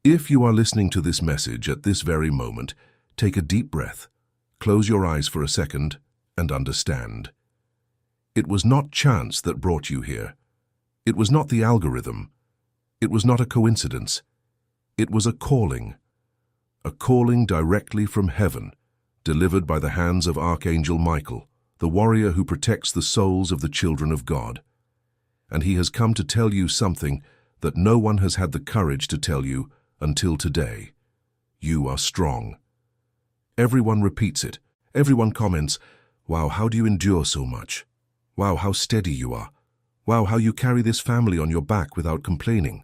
If you are listening to this message at this very moment, take a deep breath, close your eyes for a second, and understand. It was not chance that brought you here. It was not the algorithm. It was not a coincidence. It was a calling directly from heaven, delivered by the hands of Archangel Michael, the warrior who protects the souls of the children of God. And he has come to tell you something that no one has had the courage to tell you until today. You are strong. Everyone repeats it. Everyone comments, "Wow, how do you endure so much? Wow, how steady you are. Wow, how you carry this family on your back without complaining."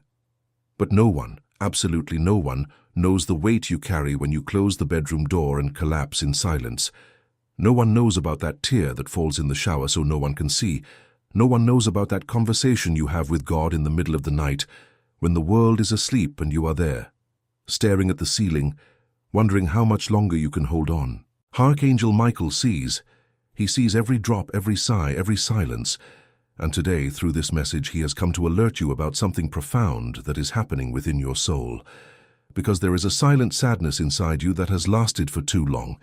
But no one, absolutely no one, knows the weight you carry when you close the bedroom door and collapse in silence. No one knows about that tear that falls in the shower so no one can see. No one knows about that conversation you have with God in the middle of the night, when the world is asleep and you are there, staring at the ceiling, wondering how much longer you can hold on. Archangel Michael sees. He sees every drop, every sigh, every silence. And today, through this message, he has come to alert you about something profound that is happening within your soul. Because there is a silent sadness inside you that has lasted for too long.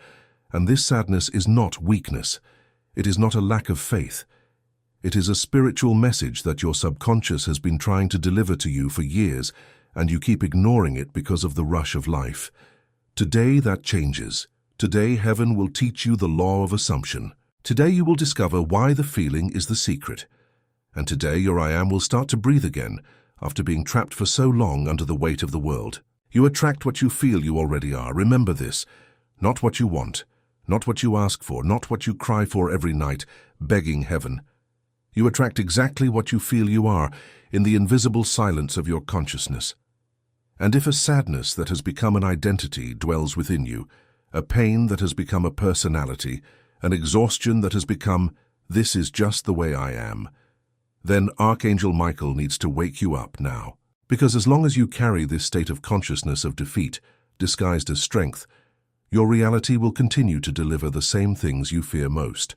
And this sadness is not weakness. It is not a lack of faith. It is a spiritual message that your subconscious has been trying to deliver to you for years, and you keep ignoring it because of the rush of life. Today that changes. Today heaven will teach you the law of assumption. Today you will discover why the feeling is the secret. And today your I am will start to breathe again after being trapped for so long under the weight of the world. You attract what you feel you already are. Remember this. Not what you want, not what you ask for, not what you cry for every night, begging heaven. You attract exactly what you feel you are in the invisible silence of your consciousness. And if a sadness that has become an identity dwells within you, a pain that has become a personality, an exhaustion that has become, "This is just the way I am," then Archangel Michael needs to wake you up now. Because as long as you carry this state of consciousness of defeat, disguised as strength, your reality will continue to deliver the same things you fear most.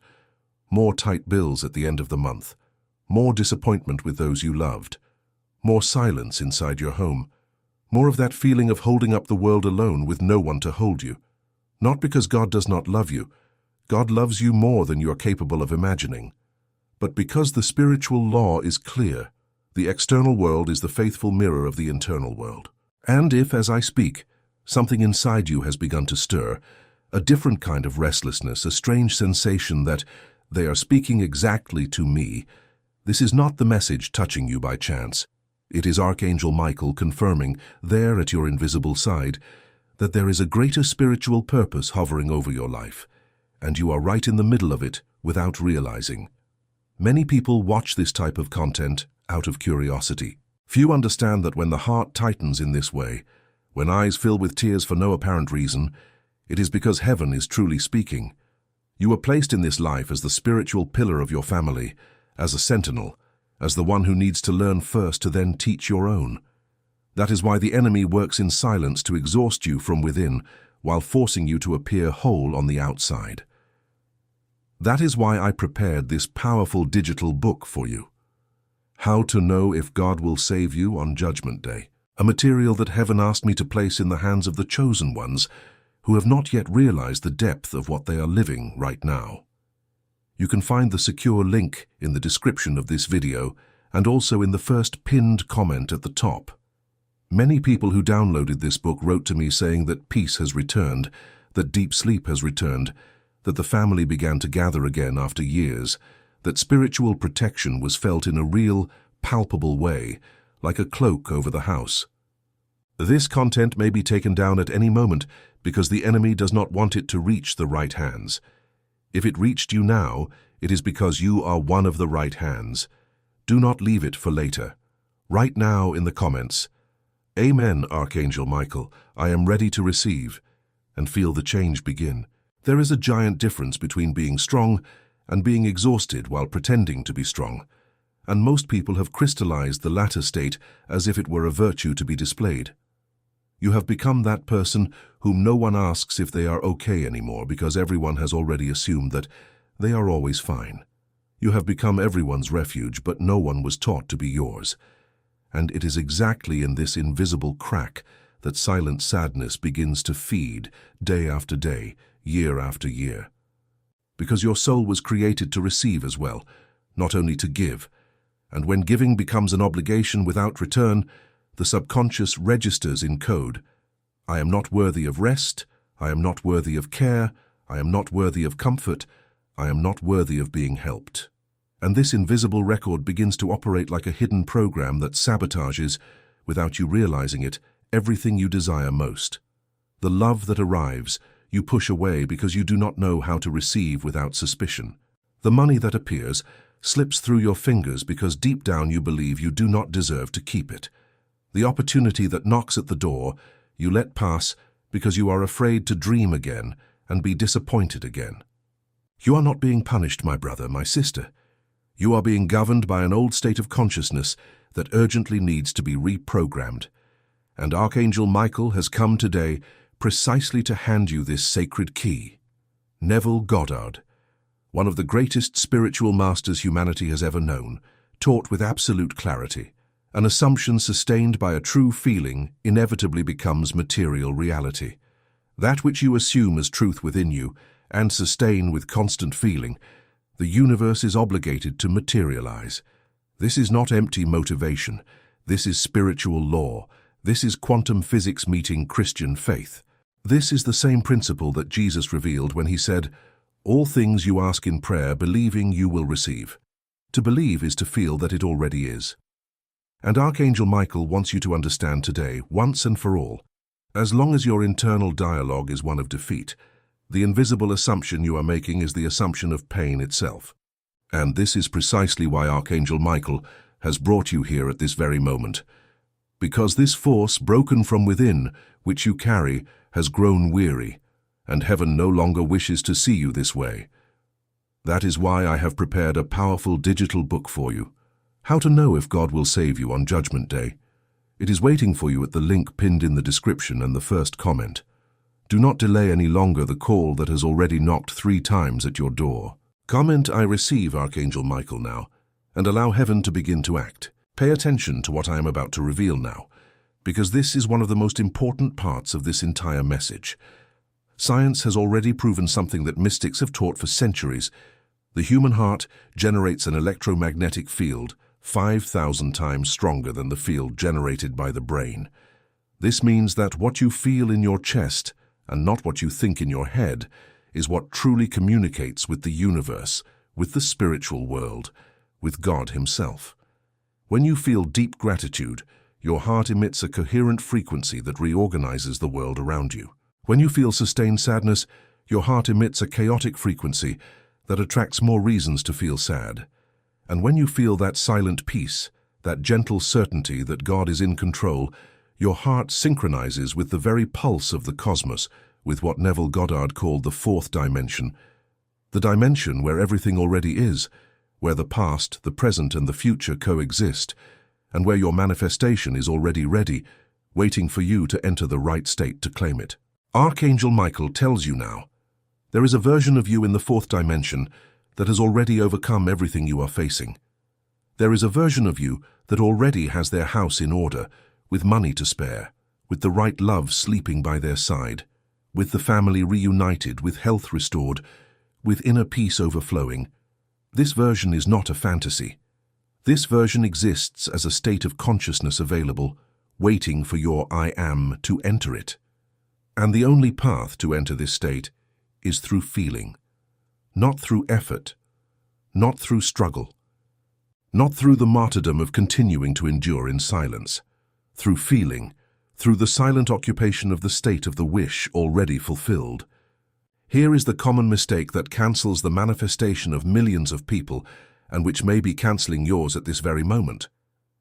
More tight bills at the end of the month, more disappointment with those you loved, more silence inside your home, more of that feeling of holding up the world alone with no one to hold you. Not because God does not love you. God loves you more than you are capable of imagining. But because the spiritual law is clear, the external world is the faithful mirror of the internal world. And if, as I speak, something inside you has begun to stir, a different kind of restlessness, a strange sensation that they are speaking exactly to me, this is not the message touching you by chance. It is Archangel Michael confirming, there at your invisible side, that there is a greater spiritual purpose hovering over your life, and you are right in the middle of it without realizing. Many people watch this type of content out of curiosity. Few understand that when the heart tightens in this way, when eyes fill with tears for no apparent reason, it is because heaven is truly speaking. You are placed in this life as the spiritual pillar of your family, as a sentinel, as the one who needs to learn first to then teach your own. That is why the enemy works in silence to exhaust you from within, while forcing you to appear whole on the outside. That is why I prepared this powerful digital book for you. How to Know If God Will Save You on Judgment Day. A material that heaven asked me to place in the hands of the chosen ones who have not yet realized the depth of what they are living right now. You can find the secure link in the description of this video and also in the first pinned comment at the top. Many people who downloaded this book wrote to me saying that peace has returned, that deep sleep has returned, that the family began to gather again after years, that spiritual protection was felt in a real, palpable way, like a cloak over the house. This content may be taken down at any moment because the enemy does not want it to reach the right hands. If it reached you now, it is because you are one of the right hands. Do not leave it for later. Right now in the comments, "Amen, Archangel Michael, I am ready to receive," and feel the change begin. There is a giant difference between being strong and being exhausted while pretending to be strong, and most people have crystallized the latter state as if it were a virtue to be displayed. You have become that person whom no one asks if they are okay anymore because everyone has already assumed that they are always fine. You have become everyone's refuge, but no one was taught to be yours. And it is exactly in this invisible crack that silent sadness begins to feed day after day, year after year. Because your soul was created to receive as well, not only to give. And when giving becomes an obligation without return, the subconscious registers in code. I am not worthy of rest, I am not worthy of care, I am not worthy of comfort, I am not worthy of being helped. And this invisible record begins to operate like a hidden program that sabotages, without you realizing it, everything you desire most. The love that arrives, you push away because you do not know how to receive without suspicion. The money that appears slips through your fingers because deep down you believe you do not deserve to keep it. The opportunity that knocks at the door, you let pass because you are afraid to dream again and be disappointed again. You are not being punished, my brother, my sister. You are being governed by an old state of consciousness that urgently needs to be reprogrammed. And Archangel Michael has come today precisely to hand you this sacred key. Neville Goddard, one of the greatest spiritual masters humanity has ever known, taught with absolute clarity. An assumption sustained by a true feeling inevitably becomes material reality. That which you assume as truth within you and sustain with constant feeling, the universe is obligated to materialize. This is not empty motivation. This is spiritual law. This is quantum physics meeting Christian faith. This is the same principle that Jesus revealed when he said, "All things you ask in prayer, believing you will receive." To believe is to feel that it already is. And Archangel Michael wants you to understand today, once and for all, as long as your internal dialogue is one of defeat, the invisible assumption you are making is the assumption of pain itself. And this is precisely why Archangel Michael has brought you here at this very moment. Because this force, broken from within, which you carry, has grown weary, and heaven no longer wishes to see you this way. That is why I have prepared a powerful digital book for you. How to know if God will save you on Judgment Day. It is waiting for you at the link pinned in the description and the first comment. Do not delay any longer the call that has already knocked 3 times at your door. Comment "I receive Archangel Michael" now, and allow heaven to begin to act. Pay attention to what I am about to reveal now, because this is one of the most important parts of this entire message. Science has already proven something that mystics have taught for centuries. The human heart generates an electromagnetic field 5,000 times stronger than the field generated by the brain. This means that what you feel in your chest, and not what you think in your head, is what truly communicates with the universe, with the spiritual world, with God himself. When you feel deep gratitude, your heart emits a coherent frequency that reorganizes the world around you. When you feel sustained sadness, your heart emits a chaotic frequency that attracts more reasons to feel sad. And when you feel that silent peace, that gentle certainty that God is in control, your heart synchronizes with the very pulse of the cosmos, with what Neville Goddard called the 4th dimension. The dimension where everything already is, where the past, the present, and the future coexist, and where your manifestation is already ready, waiting for you to enter the right state to claim it. Archangel Michael tells you now, there is a version of you in the 4th dimension that has already overcome everything you are facing. There is a version of you that already has their house in order, with money to spare, with the right love sleeping by their side, with the family reunited, with health restored, with inner peace overflowing. This version is not a fantasy. This version exists as a state of consciousness available, waiting for your I am to enter it. And the only path to enter this state is through feeling, not through effort, not through struggle, not through the martyrdom of continuing to endure in silence, through feeling, through the silent occupation of the state of the wish already fulfilled. Here is the common mistake that cancels the manifestation of millions of people and which may be cancelling yours at this very moment.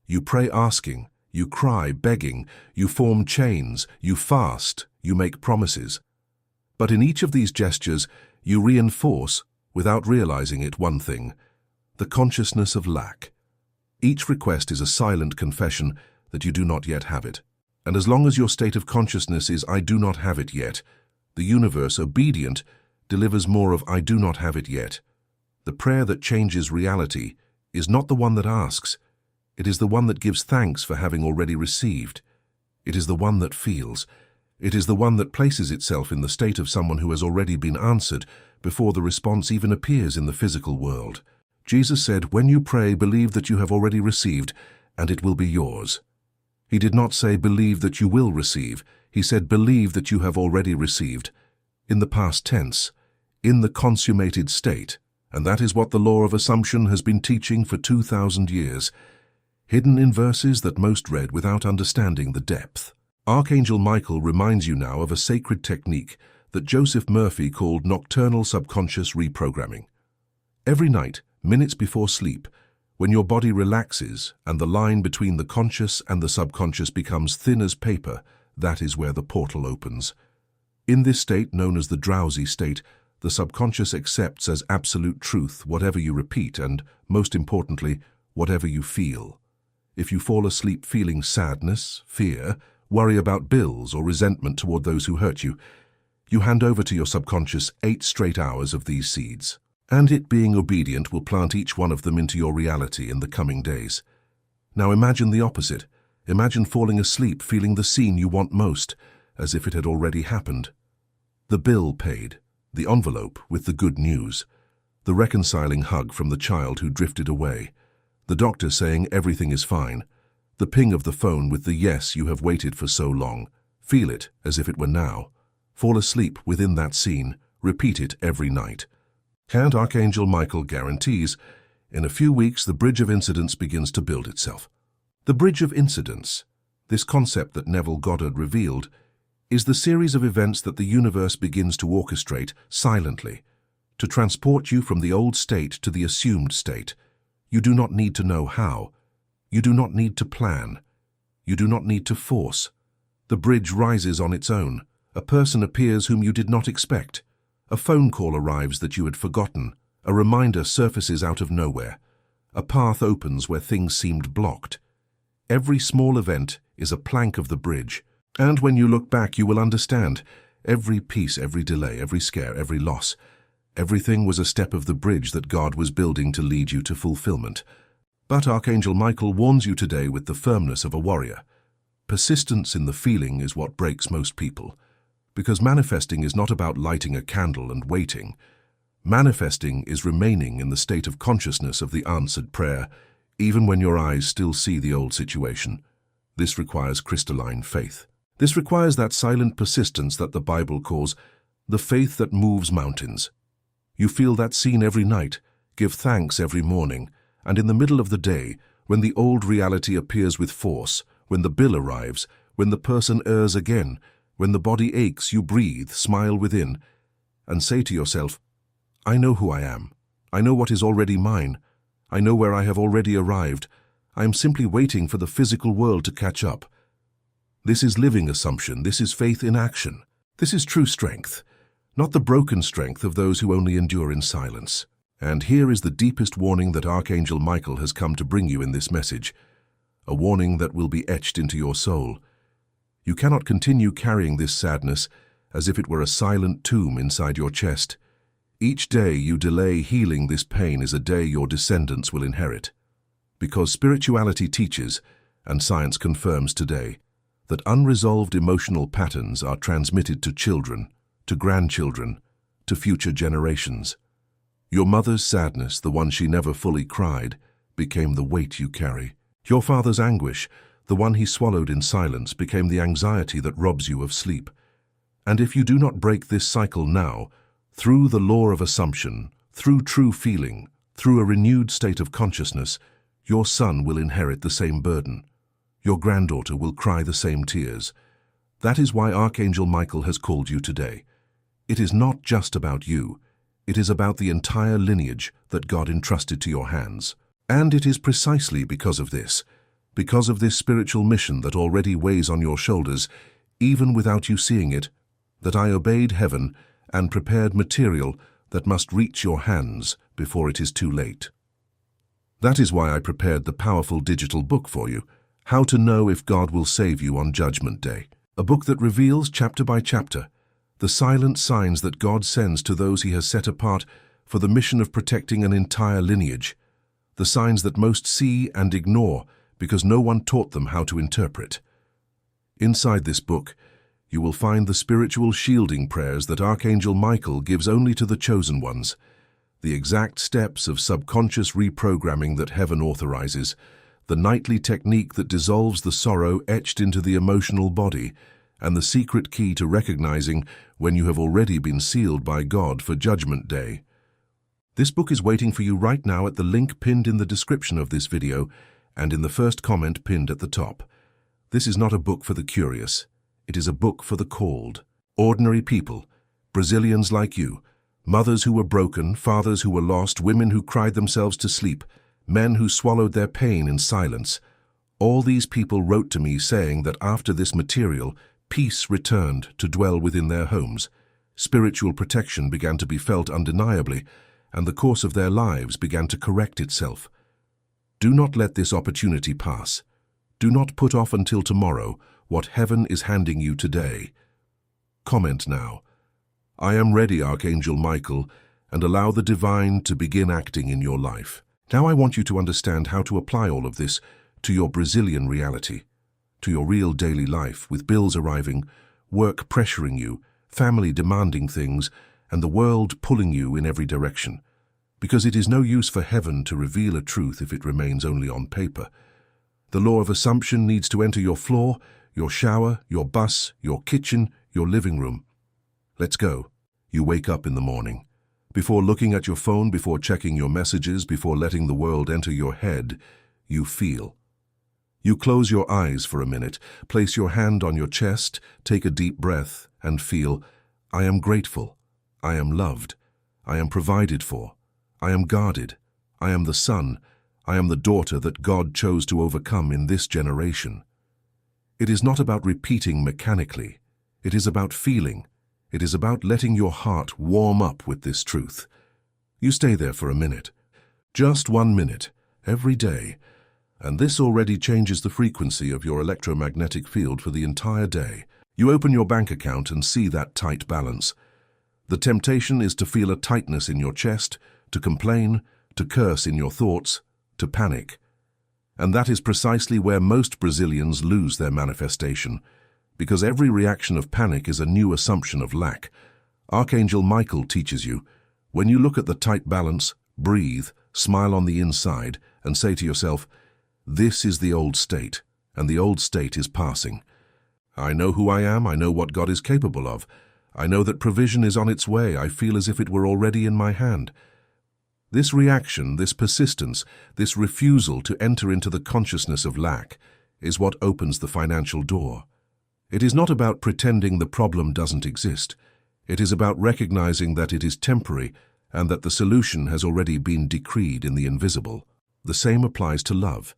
You pray asking, you cry begging, you form chains, you fast, you make promises. But in each of these gestures, you reinforce, without realizing it, one thing: the consciousness of lack. Each request is a silent confession that you do not yet have it. And as long as your state of consciousness is "I do not have it yet," the universe, obedient, delivers more of "I do not have it yet." The prayer that changes reality is not the one that asks. It is the one that gives thanks for having already received. It is the one that feels. It is the one that places itself in the state of someone who has already been answered before the response even appears in the physical world. Jesus said, "When you pray, believe that you have already received, and it will be yours." He did not say, "Believe that you will receive." He said, "Believe that you have already received," in the past tense, in the consummated state. And that is what the law of assumption has been teaching for 2,000 years, hidden in verses that most read without understanding the depth. Archangel Michael reminds you now of a sacred technique that Joseph Murphy called nocturnal subconscious reprogramming. Every night, minutes before sleep, when your body relaxes and the line between the conscious and the subconscious becomes thin as paper, that is where the portal opens. In this state, known as the drowsy state, the subconscious accepts as absolute truth whatever you repeat and, most importantly, whatever you feel. If you fall asleep feeling sadness, fear, worry about bills, or resentment toward those who hurt you, you hand over to your subconscious 8 straight hours of these seeds. And it, being obedient, will plant each one of them into your reality in the coming days. Now imagine the opposite. Imagine falling asleep feeling the scene you want most, as if it had already happened. The bill paid, the envelope with the good news, the reconciling hug from the child who drifted away, the doctor saying everything is fine, the ping of the phone with the yes you have waited for so long. Feel it as if it were now. Fall asleep within that scene. Repeat it every night. And Archangel Michael guarantees, in a few weeks the bridge of incidents begins to build itself. The bridge of incidents, this concept that Neville Goddard revealed, is the series of events that the universe begins to orchestrate silently, to transport you from the old state to the assumed state. You do not need to know how. You do not need to plan. You do not need to force. The bridge rises on its own. A person appears whom you did not expect. A phone call arrives that you had forgotten. A reminder surfaces out of nowhere. A path opens where things seemed blocked. Every small event is a plank of the bridge. And when you look back, you will understand. Every piece, every delay, every scare, every loss, everything was a step of the bridge that God was building to lead you to fulfillment. But Archangel Michael warns you today with the firmness of a warrior. Persistence in the feeling is what breaks most people. Because manifesting is not about lighting a candle and waiting. Manifesting is remaining in the state of consciousness of the answered prayer, even when your eyes still see the old situation. This requires crystalline faith. This requires that silent persistence that the Bible calls the faith that moves mountains. You feel that scene every night, give thanks every morning, and in the middle of the day, when the old reality appears with force, when the bill arrives, when the person errs again, when the body aches, you breathe, smile within, and say to yourself, "I know who I am. I know what is already mine. I know where I have already arrived. I am simply waiting for the physical world to catch up." This is living assumption. This is faith in action. This is true strength, not the broken strength of those who only endure in silence. And here is the deepest warning that Archangel Michael has come to bring you in this message, a warning that will be etched into your soul. You cannot continue carrying this sadness as if it were a silent tomb inside your chest. Each day you delay healing this pain is a day your descendants will inherit. Because spirituality teaches, and science confirms today, that unresolved emotional patterns are transmitted to children, to grandchildren, to future generations. Your mother's sadness, the one she never fully cried, became the weight you carry. Your father's anguish, the one he swallowed in silence, became the anxiety that robs you of sleep. And if you do not break this cycle now, through the law of assumption, through true feeling, through a renewed state of consciousness, your son will inherit the same burden. Your granddaughter will cry the same tears. That is why Archangel Michael has called you today. It is not just about you. It is about the entire lineage that God entrusted to your hands. And it is precisely because of this spiritual mission that already weighs on your shoulders, even without you seeing it, that I obeyed heaven and prepared material that must reach your hands before it is too late. That is why I prepared the powerful digital book for you, How to Know If God Will Save You on Judgment Day, a book that reveals chapter by chapter the silent signs that God sends to those he has set apart for the mission of protecting an entire lineage, the signs that most see and ignore because no one taught them how to interpret. Inside this book, you will find the spiritual shielding prayers that Archangel Michael gives only to the chosen ones, the exact steps of subconscious reprogramming that heaven authorizes, the nightly technique that dissolves the sorrow etched into the emotional body, and the secret key to recognizing when you have already been sealed by God for Judgment Day. This book is waiting for you right now at the link pinned in the description of this video and in the first comment pinned at the top. This is not a book for the curious. It is a book for the called. Ordinary people, Brazilians like you, mothers who were broken, fathers who were lost, women who cried themselves to sleep, men who swallowed their pain in silence. All these people wrote to me saying that after this material, peace returned to dwell within their homes. Spiritual protection began to be felt undeniably, and the course of their lives began to correct itself. Do not let this opportunity pass. Do not put off until tomorrow what heaven is handing you today. Comment now, "I am ready, Archangel Michael," and allow the divine to begin acting in your life. Now I want you to understand how to apply all of this to your Brazilian reality, to your real daily life, with bills arriving, work pressuring you, family demanding things, and the world pulling you in every direction. Because it is no use for heaven to reveal a truth if it remains only on paper. The law of assumption needs to enter your floor, your shower, your bus, your kitchen, your living room. Let's go. You wake up in the morning. Before looking at your phone, before checking your messages, before letting the world enter your head, you feel. You close your eyes for a minute, place your hand on your chest, take a deep breath, and feel, "I am grateful. I am loved. I am provided for. I am guarded. I am the son. I am the daughter that God chose to overcome in this generation." It is not about repeating mechanically. It is about feeling. It is about letting your heart warm up with this truth. You stay there for a minute. Just 1 minute, every day. And this already changes the frequency of your electromagnetic field for the entire day. You open your bank account and see that tight balance. The temptation is to feel a tightness in your chest, to complain, to curse in your thoughts, to panic. And that is precisely where most Brazilians lose their manifestation, because every reaction of panic is a new assumption of lack. Archangel Michael teaches you, when you look at the tight balance, breathe, smile on the inside, and say to yourself, "This is the old state, and the old state is passing. I know who I am, I know what God is capable of. I know that provision is on its way, I feel as if it were already in my hand." This reaction, this persistence, this refusal to enter into the consciousness of lack is what opens the financial door. It is not about pretending the problem doesn't exist. It is about recognizing that it is temporary and that the solution has already been decreed in the invisible. The same applies to love.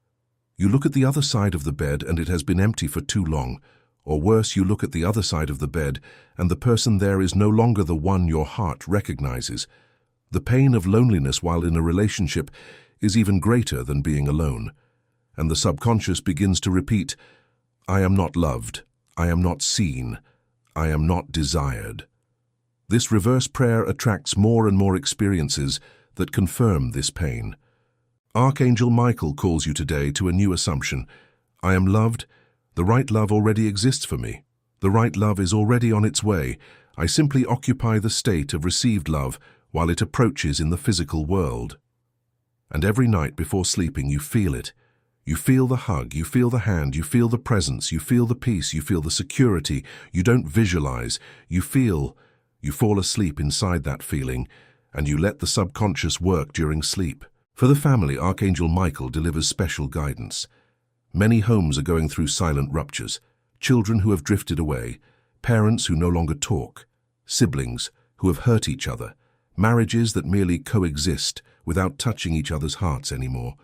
You look at the other side of the bed and it has been empty for too long. Or worse, you look at the other side of the bed and the person there is no longer the one your heart recognizes. The pain of loneliness while in a relationship is even greater than being alone. And the subconscious begins to repeat, "I am not loved. I am not seen. I am not desired." This reverse prayer attracts more and more experiences that confirm this pain. Archangel Michael calls you today to a new assumption. I am loved. The right love already exists for me. The right love is already on its way. I simply occupy the state of received love while it approaches in the physical world. And every night before sleeping you feel it. You feel the hug, you feel the hand, you feel the presence, you feel the peace, you feel the security. You don't visualize, you feel. You fall asleep inside that feeling, and you let the subconscious work during sleep. For the family, Archangel Michael delivers special guidance. Many homes are going through silent ruptures, children who have drifted away, parents who no longer talk, siblings who have hurt each other, marriages that merely coexist without touching each other's hearts anymore.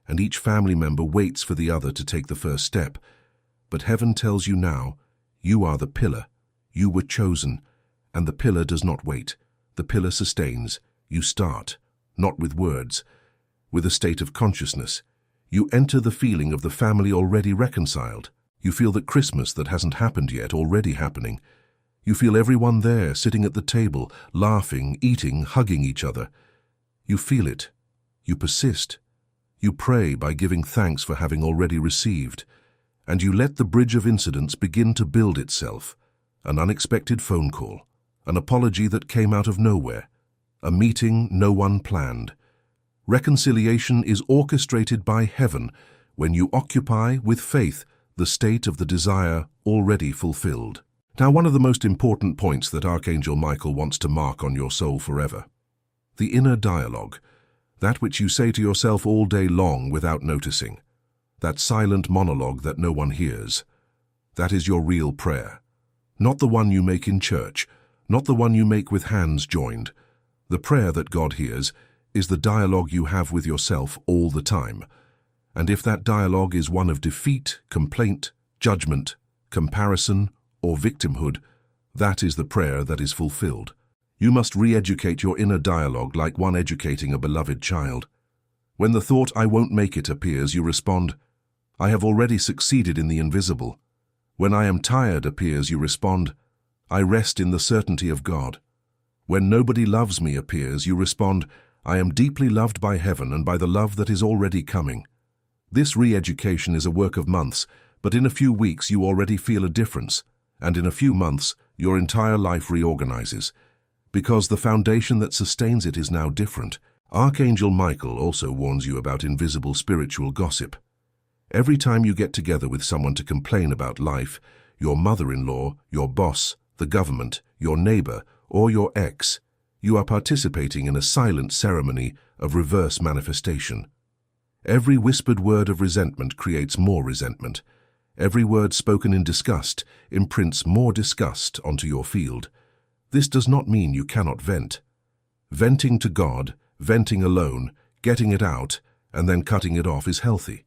And each family member waits for the other to take the first step. But heaven tells you now, you are the pillar. You were chosen, and the pillar does not wait. The pillar sustains. You start, not with words, with a state of consciousness. You enter the feeling of the family already reconciled. You feel that Christmas that hasn't happened yet already happening. You feel everyone there, sitting at the table, laughing, eating, hugging each other. You feel it. You persist. You pray by giving thanks for having already received. and you let the bridge of incidents begin to build itself. An unexpected phone call, an apology that came out of nowhere, a meeting no one planned. Reconciliation is orchestrated by heaven when you occupy, with faith, the state of the desire already fulfilled. Now, one of the most important points that Archangel Michael wants to mark on your soul forever. The inner dialogue, that which you say to yourself all day long without noticing. That silent monologue that no one hears. That is your real prayer. Not the one you make in church, not the one you make with hands joined. The prayer that God hears is the dialogue you have with yourself all the time. And if that dialogue is one of defeat, complaint, judgment, comparison, or victimhood, that is the prayer that is fulfilled. You must re-educate your inner dialogue like one educating a beloved child. When the thought, "I won't make it," appears, you respond, "I have already succeeded in the invisible." When "I am tired" appears, you respond, "I rest in the certainty of God." When "nobody loves me" appears, you respond, "I am deeply loved by heaven and by the love that is already coming." This re-education is a work of months, but in a few weeks you already feel a difference, and in a few months your entire life reorganizes, because the foundation that sustains it is now different. Archangel Michael also warns you about invisible spiritual gossip. Every time you get together with someone to complain about life, your mother-in-law, your boss, the government, your neighbor, or your ex, you are participating in a silent ceremony of reverse manifestation. Every whispered word of resentment creates more resentment. Every word spoken in disgust imprints more disgust onto your field. This does not mean you cannot vent. Venting to God, venting alone, getting it out, and then cutting it off is healthy.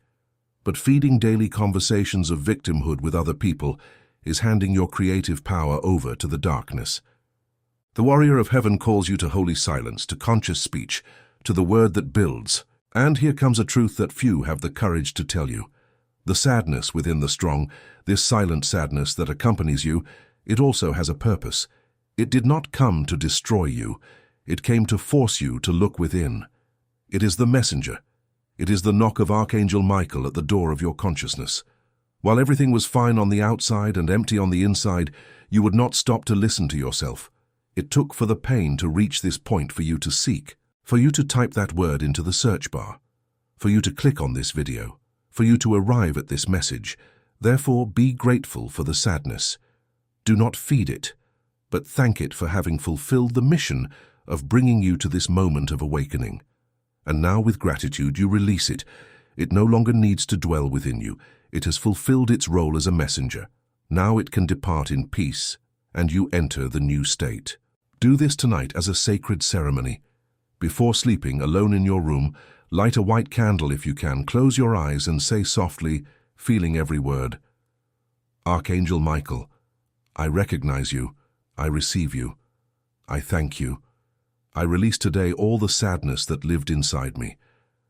But feeding daily conversations of victimhood with other people is handing your creative power over to the darkness. The warrior of heaven calls you to holy silence, to conscious speech, to the word that builds. And here comes a truth that few have the courage to tell you. The sadness within the strong, this silent sadness that accompanies you, it also has a purpose. It did not come to destroy you. It came to force you to look within. It is the messenger. It is the knock of Archangel Michael at the door of your consciousness. While everything was fine on the outside and empty on the inside, you would not stop to listen to yourself. It took for the pain to reach this point for you to seek, for you to type that word into the search bar, for you to click on this video, for you to arrive at this message. Therefore, be grateful for the sadness. Do not feed it, but thank it for having fulfilled the mission of bringing you to this moment of awakening. And now with gratitude you release it. It no longer needs to dwell within you. It has fulfilled its role as a messenger. Now it can depart in peace, and you enter the new state. Do this tonight as a sacred ceremony. Before sleeping, alone in your room, light a white candle if you can, close your eyes and say softly, feeling every word, "Archangel Michael, I recognize you, I receive you, I thank you. I release today all the sadness that lived inside me.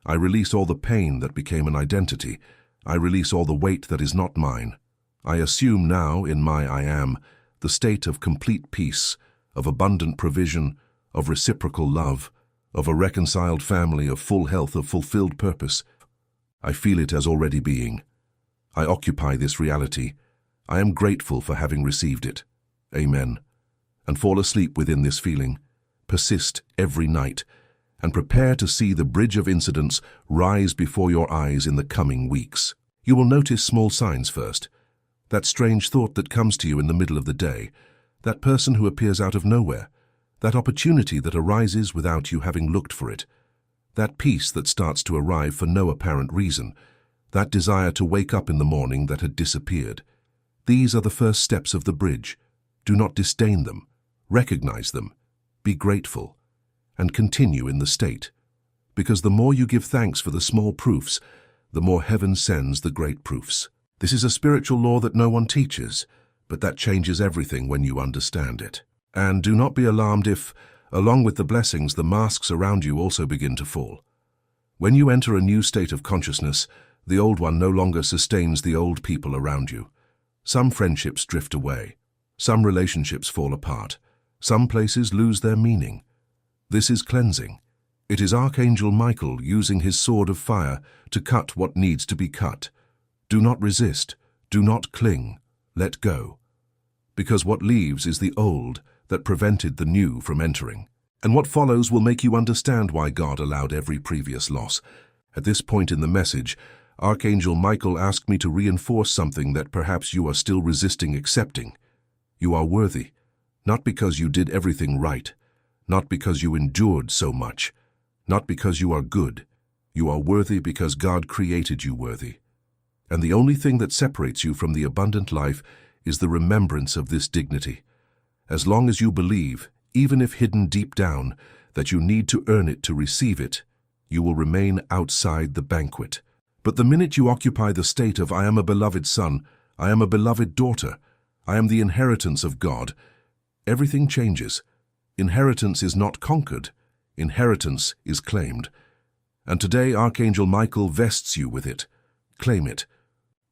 I release all the pain that became an identity. I release all the weight that is not mine. I assume now, in my I am, the state of complete peace, of abundant provision, of reciprocal love, of a reconciled family, of full health, of fulfilled purpose. I feel it as already being. I occupy this reality. I am grateful for having received it. Amen. And fall asleep within this feeling. Persist every night, and prepare to see the bridge of incidents rise before your eyes in the coming weeks. You will notice small signs first. That strange thought that comes to you in the middle of the day, that person who appears out of nowhere, that opportunity that arises without you having looked for it, that peace that starts to arrive for no apparent reason, that desire to wake up in the morning that had disappeared. These are the first steps of the bridge. Do not disdain them. Recognize them. Be grateful, and continue in the state. Because the more you give thanks for the small proofs, the more heaven sends the great proofs. This is a spiritual law that no one teaches, but that changes everything when you understand it. And do not be alarmed if, along with the blessings, the masks around you also begin to fall. When you enter a new state of consciousness, the old one no longer sustains the old people around you. Some friendships drift away. Some relationships fall apart. Some places lose their meaning. This is cleansing. It is Archangel Michael using his sword of fire to cut what needs to be cut. Do not resist. Do not cling, let go. Because what leaves is the old that prevented the new from entering. And what follows will make you understand why God allowed every previous loss. At this point in the message, Archangel Michael asked me to reinforce something that perhaps you are still resisting accepting. You are worthy, not because you did everything right, not because you endured so much, not because you are good. You are worthy because God created you worthy. And the only thing that separates you from the abundant life is the remembrance of this dignity. As long as you believe, even if hidden deep down, that you need to earn it to receive it, you will remain outside the banquet. But the minute you occupy the state of I am a beloved son, I am a beloved daughter, I am the inheritance of God, everything changes. Inheritance is not conquered, inheritance is claimed. And today Archangel Michael vests you with it. Claim it.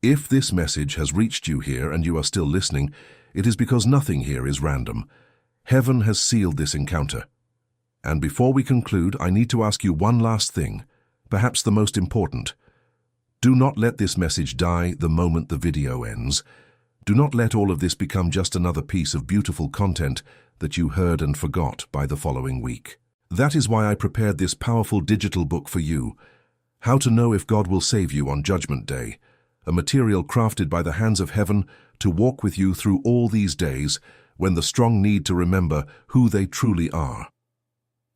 If this message has reached you here and you are still listening, it is because nothing here is random. Heaven has sealed this encounter. And before we conclude, I need to ask you one last thing, perhaps the most important. Do not let this message die the moment the video ends. Do not let all of this become just another piece of beautiful content that you heard and forgot by the following week. That is why I prepared this powerful digital book for you, How to Know If God Will Save You on Judgment Day, a material crafted by the hands of heaven to walk with you through all these days when the strong need to remember who they truly are.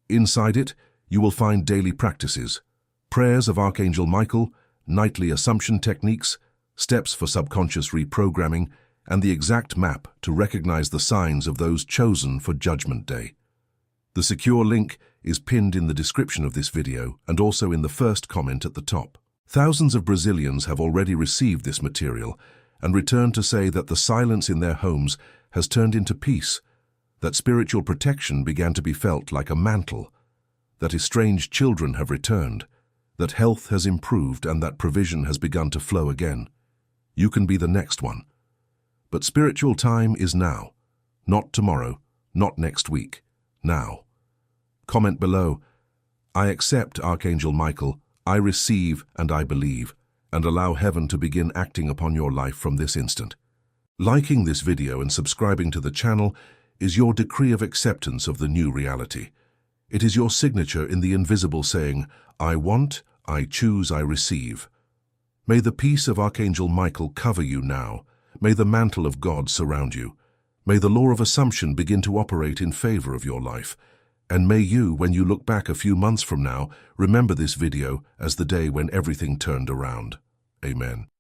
Inside it, you will find daily practices, prayers of Archangel Michael, nightly assumption techniques, steps for subconscious reprogramming, and the exact map to recognize the signs of those chosen for Judgment Day. The secure link is pinned in the description of this video and also in the first comment at the top. Thousands of Brazilians have already received this material and returned to say that the silence in their homes has turned into peace, that spiritual protection began to be felt like a mantle, that estranged children have returned, that health has improved and that provision has begun to flow again. You can be the next one. But spiritual time is now, not tomorrow, not next week, now. Comment below, I accept Archangel Michael, I receive and I believe, and allow heaven to begin acting upon your life from this instant. Liking this video and subscribing to the channel is your decree of acceptance of the new reality. It is your signature in the invisible saying, I want, I choose, I receive. May the peace of Archangel Michael cover you now. May the mantle of God surround you. May the law of assumption begin to operate in favor of your life. And may you, when you look back a few months from now, remember this video as the day when everything turned around. Amen.